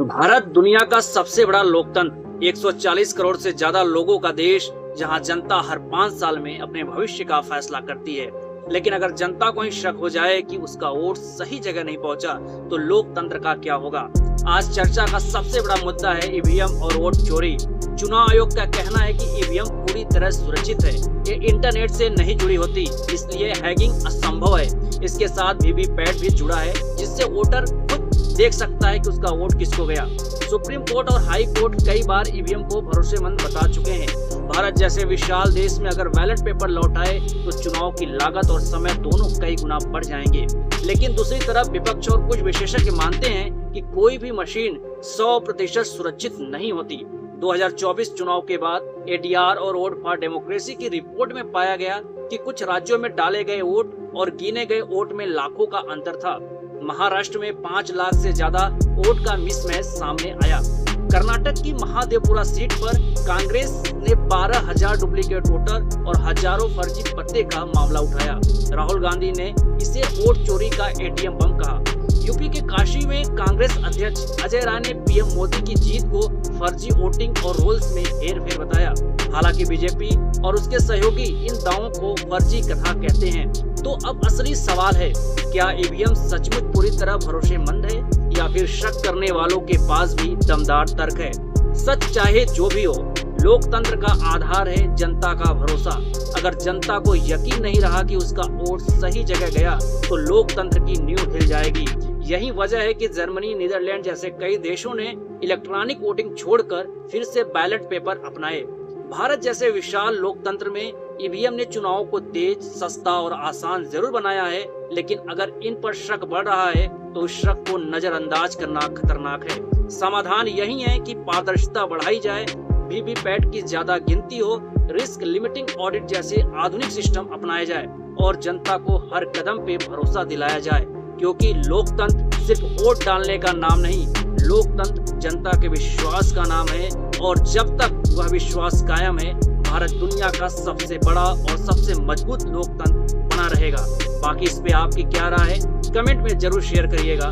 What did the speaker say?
भारत दुनिया का सबसे बड़ा लोकतंत्र, 140 करोड़ से ज्यादा लोगों का देश, जहां जनता हर 5 साल में अपने भविष्य का फैसला करती है। लेकिन अगर जनता को ही शक हो जाए कि उसका वोट सही जगह नहीं पहुंचा, तो लोकतंत्र का क्या होगा? आज चर्चा का सबसे बड़ा मुद्दा है ईवीएम और वोट चोरी। चुनाव आयोग का कहना है कि ईवीएम पूरी तरह सुरक्षित है, ये इंटरनेट से नहीं जुड़ी होती, इसलिए हैकिंग असंभव है। इसके साथ वीवीपैट भी जुड़ा है, जिससे वोटर खुद देख सकता है कि उसका वोट किसको गया। सुप्रीम कोर्ट और हाई कोर्ट कई बार ईवीएम को भरोसेमंद बता चुके हैं। भारत जैसे विशाल देश में अगर बैलेट पेपर लौट आए तो चुनाव की लागत और समय दोनों कई गुना बढ़ जाएंगे। लेकिन दूसरी तरफ विपक्ष और कुछ विशेषज्ञ मानते हैं कि कोई भी मशीन 100% सुरक्षित नहीं होती। 2024 चुनाव के बाद एडीआर और वोट फॉर डेमोक्रेसी की रिपोर्ट में पाया गया कि कुछ राज्यों में डाले गए वोट और गिने गए वोट में लाखों का अंतर था। महाराष्ट्र में 5 लाख से ज्यादा वोट का मिसमैच सामने आया। कर्नाटक की महादेवपुरा सीट पर कांग्रेस ने 12,000 डुप्लीकेट वोटर और हजारों फर्जी पत्ते का मामला उठाया। राहुल गांधी ने इसे वोट चोरी का एटीएम बम कहा। यूपी के काशी में कांग्रेस अध्यक्ष अजय राय ने पीएम मोदी की जीत को फर्जी वोटिंग और रोल्स में हेरफेर बताया। हालांकि बीजेपी और उसके सहयोगी इन दावों को फर्जी कथा कहते हैं। तो अब असली सवाल है, क्या ईवीएम सचमुच पूरी तरह भरोसेमंद है या फिर शक करने वालों के पास भी दमदार तर्क है? सच चाहे जो भी हो, लोकतंत्र का आधार है जनता का भरोसा। अगर जनता को यकीन नहीं रहा कि उसका वोट सही जगह गया, तो लोकतंत्र की नींव हिल जाएगी। यही वजह है कि जर्मनी, नीदरलैंड जैसे कई देशों ने इलेक्ट्रॉनिक वोटिंग छोड़कर फिर से बैलेट पेपर अपनाए। भारत जैसे विशाल लोकतंत्र में ईवीएम ने चुनाव को तेज, सस्ता और आसान जरूर बनाया है, लेकिन अगर इन पर शक बढ़ रहा है तो उस शक को नजरअंदाज करना खतरनाक है। समाधान यही है कि पारदर्शिता बढ़ाई जाए, वीवीपैट की ज्यादा गिनती हो, रिस्क लिमिटिंग ऑडिट जैसे आधुनिक सिस्टम अपनाए जाए और जनता को हर कदम पे भरोसा दिलाया जाए। क्योंकि लोकतंत्र सिर्फ वोट डालने का नाम नहीं, लोकतंत्र जनता के विश्वास का नाम है, और जब तक वह विश्वास कायम है, भारत दुनिया का सबसे बड़ा और सबसे मजबूत लोकतंत्र बना रहेगा। बाकी इस पे आपकी क्या राय है, कमेंट में जरूर शेयर करिएगा।